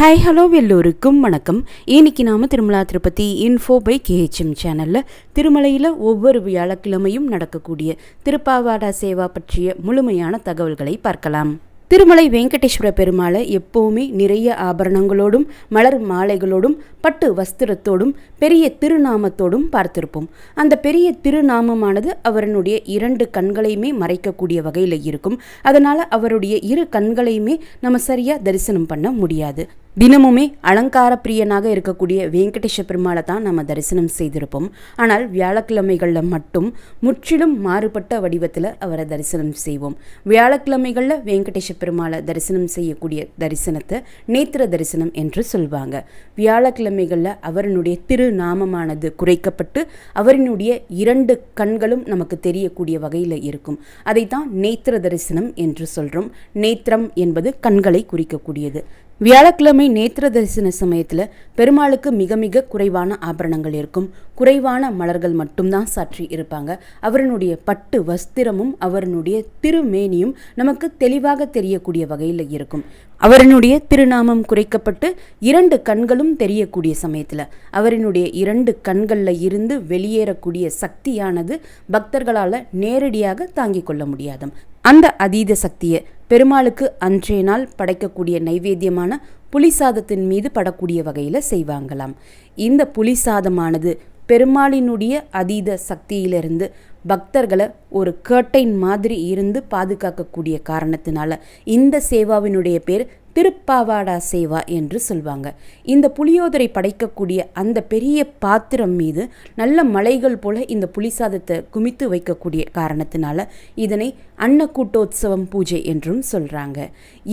Hi hello எல்லோருக்கும் வணக்கம். இன்னைக்கு நாம திருமலா திருப்பதி இன்ஃபோ பை கேஹெச்எம் சேனலில் திருமலையில் ஒவ்வொரு வியாழக்கிழமையும் நடக்கக்கூடிய திருப்பாவாடா சேவா பற்றிய முழுமையான தகவல்களை பார்க்கலாம். திருமலை வெங்கடேஸ்வர பெருமாளை எப்போவுமே நிறைய ஆபரணங்களோடும் மலர் மாலைகளோடும் பட்டு வஸ்திரத்தோடும் பெரிய திருநாமத்தோடும் பார்த்திருப்போம். அந்த பெரிய திருநாமமானது அவருடைய 2 கண்களையுமே மறைக்கக்கூடிய வகையில் இருக்கும். அதனால் அவருடைய 2 கண்களையுமே நம்ம சரியாக தரிசனம் பண்ண முடியாது. தினமுமே அலங்கார பிரியனாக இருக்கக்கூடிய வெங்கடேஸ்வர பெருமாளை தான் நம்ம தரிசனம் செய்திருப்போம். ஆனால் வியாழக்கிழமைகளில் மட்டும் முற்றிலும் மாறுபட்ட வடிவத்தில் அவரை தரிசனம் செய்வோம். வியாழக்கிழமைகளில் வெங்கடேஸ்வர பெருமாளை தரிசனம் செய்யக்கூடிய தரிசனத்தை நேத்திர தரிசனம் என்று சொல்வாங்க. வியாழக்கிழமைகளில் அவருடைய திருநாமமானது குறைக்கப்பட்டு அவரினுடைய 2 கண்களும் நமக்கு தெரியக்கூடிய வகையில் இருக்கும். அதைத்தான் நேத்திர தரிசனம் என்று சொல்கிறோம். நேத்திரம் என்பது கண்களை குறிக்கக்கூடியது. வியாழக்கிழமை நேத்திர தரிசன சமயத்தில் பெருமாளுக்கு மிக மிக குறைவான ஆபரணங்கள் இருக்கும். குறைவான மலர்கள் மட்டும்தான் சாற்றி இருப்பாங்க. அவருடைய பட்டு வஸ்திரமும் அவருடைய திருமேனியும் நமக்கு தெளிவாக தெரியக்கூடிய வகையில் இருக்கும். அவருடைய திருநாமம் குறைக்கப்பட்டு 2 கண்களும் தெரியக்கூடிய சமயத்தில் அவருடைய 2 கண்களில் இருந்து வெளியேறக்கூடிய சக்தியானது பக்தர்களால் நேரடியாக தாங்கிக் கொள்ள முடியாது. அந்த அதீத சக்தியை பெருமாளுக்கு அன்றைய நாள் படைக்கக்கூடிய நைவேத்தியமான புலிசாதத்தின் மீது படக்கூடிய வகையில் செய்வாங்களாம். இந்த புலிசாதமானது பெருமாளினுடைய அதீத சக்தியிலிருந்து பக்தர்களை ஒரு கர்டைன் மாதிரி இருந்து பாதுகாக்கக்கூடிய காரணத்தினால இந்த சேவாவினுடைய பேர் திருப்பாவாடா சேவா என்று சொல்வாங்க. இந்த புளியோதரை படைக்கக்கூடிய அந்த பெரிய பாத்திரம் மீது நல்ல மலைகள் போல இந்த புலிசாதத்தை குமித்து வைக்கக்கூடிய காரணத்தினால இதனை அன்னக்கூட்டோத்சவம் பூஜை என்றும் சொல்கிறாங்க.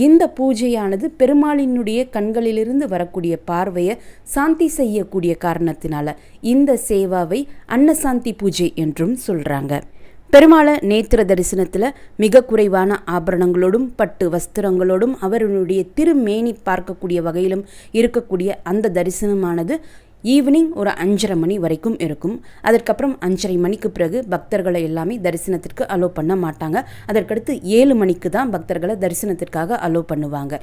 இந்த பூஜையானது பெருமாளினுடைய கண்களிலிருந்து வரக்கூடிய பார்வையை சாந்தி செய்யக்கூடிய காரணத்தினால இந்த சேவாவை அன்னசாந்தி பூஜை என்றும் சொல்கிறாங்க. பெருமாளை நேத்திர தரிசனத்தில் மிக குறைவான ஆபரணங்களோடும் பட்டு வஸ்திரங்களோடும் அவருடைய திருமேனி பார்க்கக்கூடிய வகையிலும் இருக்கக்கூடிய அந்த தரிசனமானது ஈவினிங் ஒரு 5:30 மணி வரைக்கும் இருக்கும். அதற்கப்புறம் 5:30 மணிக்கு பிறகு பக்தர்களை எல்லாமே தரிசனத்திற்கு அலோ பண்ண மாட்டாங்க. அதற்கடுத்து 7 மணிக்கு தான் பக்தர்களை தரிசனத்திற்காக அலோ பண்ணுவாங்க.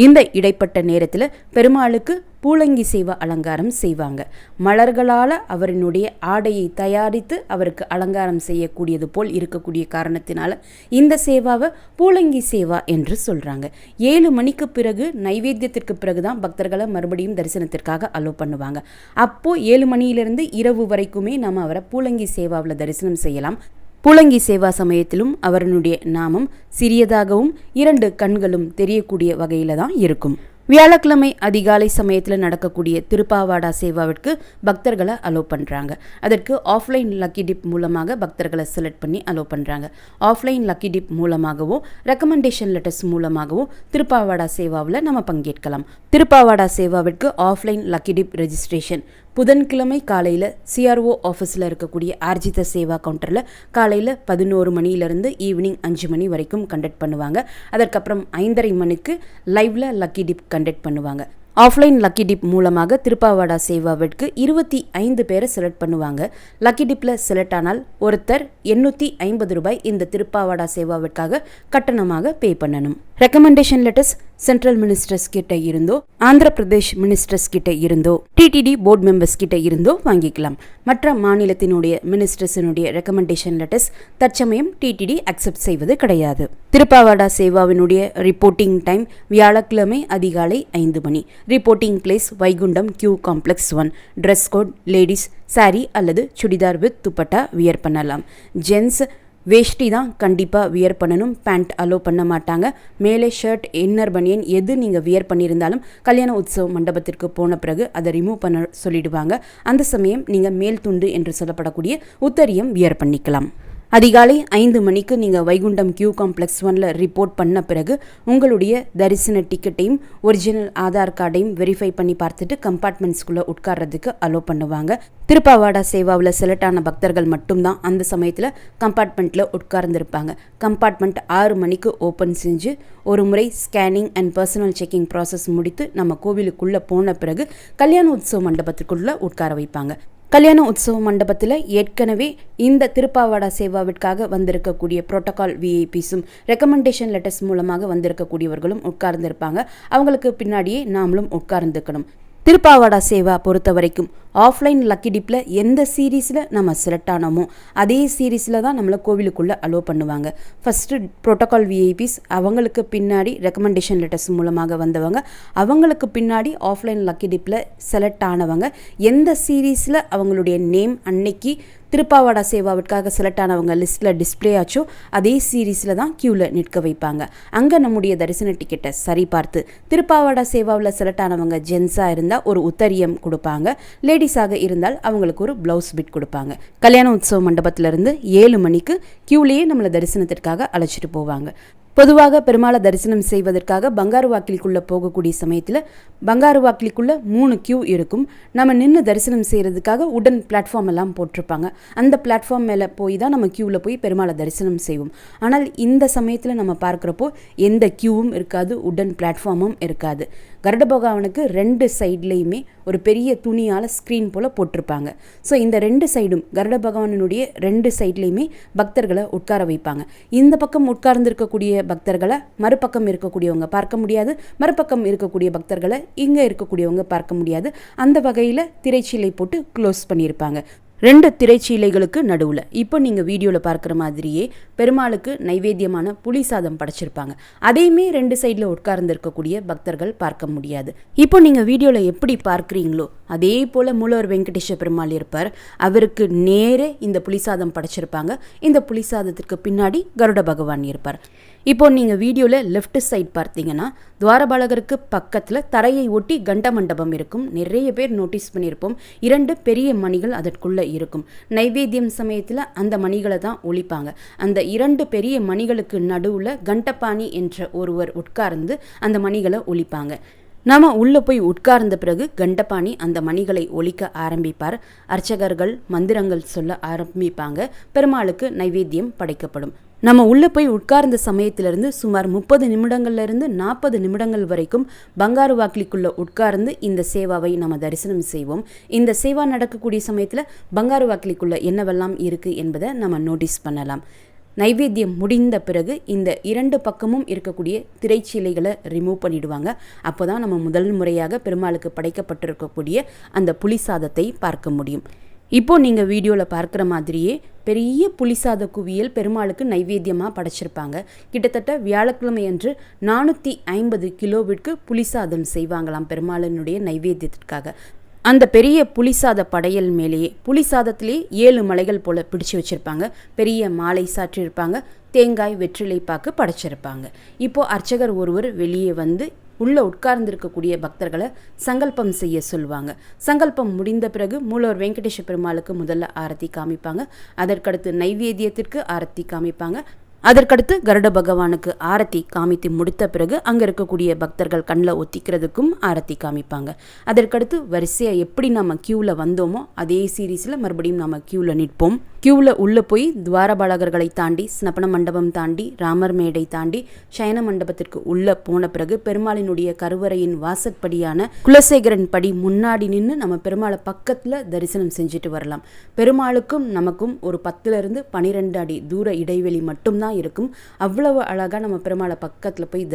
இந்த இடைப்பட்ட நேரத்தில் பெருமாளுக்கு பூலங்கி சேவா அலங்காரம் செய்வாங்க. மலர்களால் அவரினுடைய ஆடையை தயாரித்து அவருக்கு அலங்காரம் செய்யக்கூடியது போல் இருக்கக்கூடிய காரணத்தினால இந்த சேவாவை பூலங்கி சேவா என்று சொல்கிறாங்க. 7 மணிக்கு பிறகு நைவேத்தியத்திற்கு பிறகு தான் பக்தர்களை மறுபடியும் தரிசனத்திற்காக அலோ பண்ணுவாங்க. அப்போது 7 மணியிலிருந்து இரவு வரைக்குமே நம்ம அவரை பூலங்கி சேவாவில் தரிசனம் செய்யலாம். பூலங்கி சேவா சமயத்திலும் அவருடைய நாமம் சிறியதாகவும் 2 கண்களும் தெரியக்கூடிய வகையில் தான் இருக்கும். வியாழக்கிழமை அதிகாலை சமயத்தில் நடக்கக்கூடிய திருப்பாவாடா சேவாவிற்கு பக்தர்களை அலோ பண்ணுறாங்க. அதற்கு ஆஃப்லைன் லக்கி டிப் மூலமாக பக்தர்களை செலக்ட் பண்ணி அலோ பண்ணுறாங்க. ஆஃப்லைன் லக்கி டிப் மூலமாகவோ ரெக்கமெண்டேஷன் லெட்டர்ஸ் மூலமாகவோ திருப்பாவாடா சேவாவில் நம்ம பங்கேற்கலாம். திருப்பாவாடா சேவாவிற்கு ஆஃப்லைன் லக்கி டிப் ரெஜிஸ்ட்ரேஷன் புதன்கிழமை காலையில் சிஆர்ஓ ஆஃபீஸில் இருக்கக்கூடிய ஆர்ஜித சேவா கவுண்டரில் காலையில் 11 மணியிலிருந்து ஈவினிங் 5 மணி வரைக்கும் கண்டக்ட் பண்ணுவாங்க. அதற்கப்புறம் 5:30 மணிக்கு லைவில் லக்கி டிப் கண்டக்ட் பண்ணுவாங்க. ஆஃப்லைன் லக்கி டிப் மூலமாக திருப்பாவாடா சேவாவிற்கு 25 பேரை செலக்ட் பண்ணுவாங்க. லக்கி டிப்பில் செலக்ட் ஆனால் ஒருத்தர் 850 ரூபாய் இந்த திருப்பாவாடா சேவாவிற்காக கட்டணமாக பே பண்ணணும். ரெக்கமெண்டேஷன் லெட்டர்ஸ் சென்ட்ரல் மினிஸ்டர்ஸ் கிட்ட இருந்தோ ஆந்திர பிரதேஷ் மினிஸ்டர்ஸ் கிட்ட இருந்தோ டிடிடி போர்டு மெம்பர்ஸ் கிட்ட இருந்தோ வாங்கிக்கலாம். மற்ற மாநிலத்தினுடைய மினிஸ்டர்ஸினுடைய ரெக்கமெண்டேஷன் லெட்டர்ஸ் தற்சமயம் டிடிடி அக்செப்ட் செய்வது கிடையாது. திருப்பாவாடா சேவாவினுடைய ரிப்போர்ட்டிங் டைம் வியாழக்கிழமை அதிகாலை 5 மணி. Reporting place Vaikuntham queue complex 1. Dress code ladies sari அல்லது சுடிதார் வித் துப்பட்டா வியர் பண்ணலாம். ஜென்ஸ் வேஷ்டி தான் கண்டிப்பாக வியர் பண்ணணும். பேண்ட் அலோ பண்ண மாட்டாங்க. மேலே ஷர்ட் இன்னர் பனியன் எது நீங்கள் வியர் பண்ணியிருந்தாலும் கல்யாண உற்சவ மண்டபத்திற்கு போன பிறகு அதை ரிமூவ் பண்ண சொல்லிடுவாங்க. அந்த சமயம் நீங்கள் மேல் துண்டு என்று சொல்லப்படக்கூடிய உத்தரியம் வியர் பண்ணிக்கலாம். அதிகாலை 5 மணிக்கு நீங்கள் வைகுண்டம் கியூ காம்ப்ளெக்ஸ் 1 ரிப்போர்ட் பண்ண பிறகு உங்களுடைய தரிசன டிக்கெட்டையும் ஒரிஜினல் ஆதார் கார்டையும் வெரிஃபை பண்ணி பார்த்துட்டு கம்பார்ட்மெண்ட்ஸ்குள்ளே உட்கார்றதுக்கு அலோ பண்ணுவாங்க. திருப்பாவாடா சேவாவில் செலக்ட் ஆன பக்தர்கள் மட்டும்தான் அந்த சமயத்தில் கம்பார்ட்மெண்ட்டில் உட்கார்ந்துருப்பாங்க. கம்பார்ட்மெண்ட் 6 மணிக்கு ஓப்பன் செஞ்சு ஒரு முறை scanning and personal checking process முடித்து நம்ம கோவிலுக்குள்ளே போன பிறகு கல்யாண உற்சவ மண்டபத்திற்குள்ளே உட்கார வைப்பாங்க. கல்யாண உற்சவ மண்டபத்தில் ஏற்கனவே இந்த திருப்பாவாடா சேவாவிற்காக வந்திருக்கக்கூடிய புரோட்டோகால் விஐபிஸும் ரெக்கமெண்டேஷன் லெட்டர்ஸ் மூலமாக வந்திருக்கக்கூடியவர்களும் உட்கார்ந்துருப்பாங்க. அவங்களுக்கு பின்னாடியே நாமளும் உட்கார்ந்துக்கணும். திருப்பாவாடா சேவா பொறுத்த வரைக்கும் ஆஃப்லைன் லக்கி டிப்பில் எந்த சீரீஸில் நம்ம செலக்ட் ஆனோமோ அதே சீரீஸில் தான் நம்மளை கோவிலுக்குள்ளே அலோவ் பண்ணுவாங்க. ஃபஸ்ட்டு புரோட்டோகால் விஐபிஸ், அவங்களுக்கு பின்னாடி ரெக்கமெண்டேஷன் லெட்டர்ஸ் மூலமாக வந்தவங்க, அவங்களுக்கு பின்னாடி ஆஃப்லைன் லக்கி டிப்பில் செலக்ட் ஆனவங்க, எந்த சீரீஸில் அவங்களுடைய நேம் அன்னைக்கு திருப்பாவாடா சேவாவிற்காக செலக்ட் ஆனவங்க லிஸ்ட்டில் டிஸ்பிளே ஆச்சோ அதே சீரீஸில் தான் க்யூவில் நிற்க வைப்பாங்க. அங்கே நம்முடைய தரிசன டிக்கெட்டை சரி பார்த்து திருப்பாவாடா சேவாவில் செலக்ட் ஆனவங்க ஜென்ஸாக இருந்தால் ஒரு உத்தரியம் கொடுப்பாங்க, லேடிஸாக இருந்தால் அவங்களுக்கு ஒரு ப்ளவுஸ் பிட் கொடுப்பாங்க. கல்யாண உற்சவ மண்டபத்திலிருந்து 7 மணிக்கு க்யூலேயே நம்மளை தரிசனத்திற்காக அழைச்சிட்டு போவாங்க. பொதுவாக பெருமாளை தரிசனம் செய்வதற்காக பங்காரு வாக்கிலிக்குள்ளே போகக்கூடிய சமயத்தில் பங்காரு வாக்கிலிக்குள்ளே 3 கியூ இருக்கும். நம்ம நின்று தரிசனம் செய்கிறதுக்காக உடன் பிளாட்ஃபார்ம் எல்லாம் போட்டிருப்பாங்க. அந்த பிளாட்ஃபார்ம் மேலே போய் தான் நம்ம க்யூவில் போய் பெருமாளை தரிசனம் செய்வோம். ஆனால் இந்த சமயத்தில் நம்ம பார்க்குறப்போ எந்த க்யூவும் இருக்காது, உடன் பிளாட்ஃபார்மும் இருக்காது. கருட பகவானுக்கு 2 சைட்லேயுமே ஒரு பெரிய துணியால் ஸ்க்ரீன் போல் போட்டிருப்பாங்க. ஸோ இந்த 2 சைடும் கருட பகவானுடைய 2 சைட்லேயுமே பக்தர்களை உட்கார வைப்பாங்க. இந்த பக்கம் உட்கார்ந்துருக்கக்கூடிய பக்தர்களை மறுபக்கம் இருக்கக்கூடியவங்க பார்க்க முடியாது, மறுபக்கம் இருக்கக்கூடிய பக்தர்களை இங்கே இருக்கக்கூடியவங்க பார்க்க முடியாது. அந்த வகையில் திரைச்சீலை போட்டு க்ளோஸ் பண்ணியிருப்பாங்க. 2 திரைச்சீலைகளுக்கு நடுவில் இப்போ நீங்கள் வீடியோவில் பார்க்குற மாதிரியே பெருமாளுக்கு நைவேத்தியமான புளி சாதம் படைச்சிருப்பாங்க. அதையுமே 2 சைடில் உட்கார்ந்துருக்கக்கூடிய பக்தர்கள் பார்க்க முடியாது. இப்போ நீங்கள் வீடியோவில் எப்படி பார்க்குறீங்களோ அதே போல் மூலவர் வெங்கடேஷ பெருமாள் இருப்பார். அவருக்கு நேரே இந்த புளிசாதம் படைச்சிருப்பாங்க. இந்த புளிசாதத்திற்கு பின்னாடி கருட பகவான் இருப்பார். இப்போ நீங்கள் வீடியோவில் லெஃப்ட் சைட் பார்த்தீங்கன்னா துவாரபாலகருக்கு பக்கத்தில் தரையை ஒட்டி கண்ட மண்டபம் இருக்கும். நிறைய பேர் நோட்டீஸ் பண்ணியிருப்போம். 2 பெரிய மணிகள் அதற்குள்ளே இருக்கும். நைவேத்தியம் சமயத்தில் அந்த மணிகளை தான் ஒலிப்பாங்க. அந்த 2 பெரிய மணிகளுக்கு நடுவில் கண்டபாணி என்ற ஒருவர் உட்கார்ந்து அந்த மணிகளை ஒலிப்பாங்க. நாம் உள்ளே போய் உட்கார்ந்த பிறகு கண்டபாணி அந்த மணிகளை ஒலிக்க ஆரம்பிப்பார். அர்ச்சகர்கள் மந்திரங்கள் சொல்ல ஆரம்பிப்பாங்க. பெருமாளுக்கு நைவேத்தியம் படைக்கப்படும். நம்ம உள்ளே போய் உட்கார்ந்த சமயத்திலிருந்து சுமார் 30 நிமிடங்கள்லேருந்து 40 நிமிடங்கள் வரைக்கும் பங்காரு வாக்கிலிக்குள்ளே உட்கார்ந்து இந்த சேவாவை நம்ம தரிசனம் செய்வோம். இந்த சேவா நடக்கக்கூடிய சமயத்தில் பங்காரு வாக்கிலிக்குள்ளே என்னவெல்லாம் இருக்குது என்பதை நம்ம நோட்டீஸ் பண்ணலாம். நைவேத்தியம் முடிந்த பிறகு இந்த 2 பக்கமும் இருக்கக்கூடிய திரைச்சீலைகளை ரிமூவ் பண்ணிடுவாங்க. அப்போ தான் நம்ம முதல் முறையாக பெருமாளுக்கு படைக்கப்பட்டிருக்கக்கூடிய அந்த புளிசாதத்தை பார்க்க முடியும். இப்போது நீங்கள் வீடியோவில் பார்க்குற மாதிரியே பெரிய புளிசாத குவியல் பெருமாளுக்கு நைவேத்தியமாக படைச்சிருப்பாங்க. கிட்டத்தட்ட வியாழக்கிழமை அன்று 450 கிலோவிற்கு புளிசாதம் செய்வாங்களாம் பெருமாளினுடைய நைவேத்தியத்திற்காக. அந்த பெரிய புளிசாத படையல் மேலேயே புளிசாதத்திலே 7 மலைகள் போல் பிடிச்சு வச்சுருப்பாங்க. பெரிய மாலை சாற்றியிருப்பாங்க. தேங்காய் வெற்றிலை பாக்கு படைச்சிருப்பாங்க. இப்போது அர்ச்சகர் ஒருவர் வெளியே வந்து உள்ளே உட்கார்ந்திருக்கக்கூடிய பக்தர்களை சங்கல்பம் செய்ய சொல்லுவாங்க. சங்கல்பம் முடிந்த பிறகு மூலவர் வெங்கடேஷ பெருமாளுக்கு முதல்ல ஆரத்தி காமிப்பாங்க. அதற்கடுத்து நைவேத்தியத்திற்கு ஆரத்தி காமிப்பாங்க. அதற்கடுத்து கருட பகவானுக்கு ஆரத்தி காமித்து முடித்த பிறகு அங்கே இருக்கக்கூடிய பக்தர்கள் கண்ணில் ஒத்திக்கிறதுக்கும் ஆரத்தி காமிப்பாங்க. அதற்கடுத்து வரிசையாக எப்படி நம்ம க்யூவில் வந்தோமோ அதே சீரீஸில் மறுபடியும் நம்ம க்யூவில் நிற்போம். க்யூவில் உள்ளே போய் துவாரபாலகர்களை தாண்டி ஸ்னப்பன மண்டபம் தாண்டி ராமர் மேடை தாண்டி சயன மண்டபத்திற்கு உள்ளே போன பிறகு பெருமாளினுடைய கருவறையின் வாசற்படியான குலசேகரன் படி முன்னாடி நின்று நம்ம பெருமாளை பக்கத்தில் தரிசனம் செஞ்சுட்டு வரலாம். பெருமாளுக்கும் நமக்கும் ஒரு 10லிருந்து 12 அடி தூர இடைவெளி மட்டும்தான் இருக்கும். அவ்வளவு அழகாக நம்ம பெருமாளை பக்கத்தில் போய்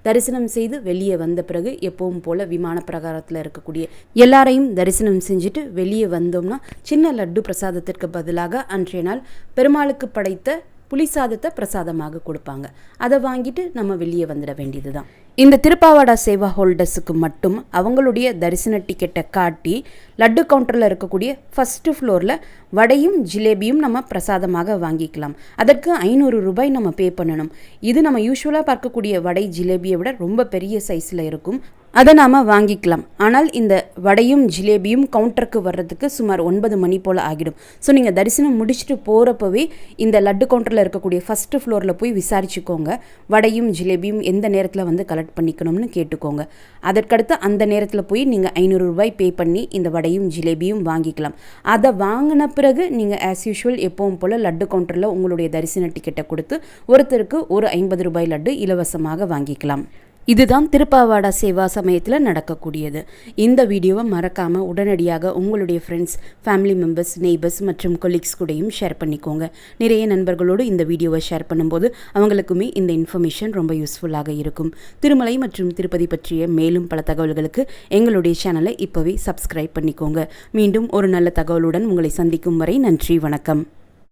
தரிசனம் செய்து வெளியே வந்த பிறகு எப்பவும் போல் விமான பிரகாரத்தில் இருக்கக்கூடிய எல்லாரையும் தரிசனம் செஞ்சுட்டு வெளியே வந்தோம்னா சின்ன லட்டு பிரசாதத்திற்கு பதிலாக அன்றைய நாள் பெருமாளுக்கு படைத்த புளிசாதத்தை பிரசாதமாக கொடுப்பாங்க. அதை வாங்கிட்டு நம்ம வெளியே வந்துட வேண்டியது தான். இந்த திருப்பாவாடா சேவா ஹோல்டர்ஸுக்கு மட்டும் அவங்களுடைய தரிசன டிக்கெட்டை காட்டி லட்டு கவுண்டரில் இருக்கக்கூடிய ஃபஸ்ட்டு ஃப்ளோரில் வடையும் ஜிலேபியும் நம்ம பிரசாதமாக வாங்கிக்கலாம். அதற்கு 500 ரூபாய் நம்ம பே பண்ணணும். இது நம்ம யூஸ்வலாக பார்க்கக்கூடிய வடை ஜிலேபியை விட ரொம்ப பெரிய சைஸில் இருக்கும். அதை நாம் வாங்கிக்கலாம். ஆனால் இந்த வடையும் ஜிலேபியும் கவுண்டருக்கு வர்றதுக்கு சுமார் 9 மணி போல் ஆகிடும். ஸோ நீங்கள் தரிசனம் முடிச்சுட்டு போகிறப்பவே இந்த லட்டு கவுண்டரில் இருக்கக்கூடிய ஃபஸ்ட்டு ஃப்ளோரில் போய் விசாரிச்சுக்கோங்க. வடையும் ஜிலேபியும் எந்த நேரத்தில் வந்து கலெக்ட் பண்ணிக்கணும்னு கேட்டுக்கோங்க. அதற்கடுத்து அந்த நேரத்தில் போய் நீங்கள் 500 ரூபாய் பே பண்ணி இந்த வடையும் ஜிலேபியும் வாங்கிக்கலாம். அதை வாங்கின பிறகு நீங்கள் ஆஸ் யூஷுவல் எப்பவும் போல் லட்டு கவுண்டரில் உங்களுடைய தரிசன டிக்கெட்டை கொடுத்து ஒருத்தருக்கு ஒரு 50 ரூபாய் லட்டு இலவசமாக வாங்கிக்கலாம். இதுதான் திருப்பாவாடா சேவா சமயத்தில் நடக்கக்கூடியது. இந்த வீடியோவை மறக்காமல் உடனடியாக உங்களுடைய ஃப்ரெண்ட்ஸ், ஃபேமிலி மெம்பர்ஸ், நெய்பர்ஸ் மற்றும் கொலீக்ஸ் கூடயும் ஷேர் பண்ணிக்கோங்க. நிறைய நண்பர்களோடு இந்த வீடியோவை ஷேர் பண்ணும்போது அவங்களுக்குமே இந்த இன்ஃபர்மேஷன் ரொம்ப யூஸ்ஃபுல்லாக இருக்கும். திருமலை மற்றும் திருப்பதி பற்றிய மேலும் பல தகவல்களுக்கு எங்களுடைய சேனலை இப்போவே சப்ஸ்கிரைப் பண்ணிக்கோங்க. மீண்டும் ஒரு நல்ல தகவலுடன் உங்களை சந்திக்கும் வரை நன்றி, வணக்கம்.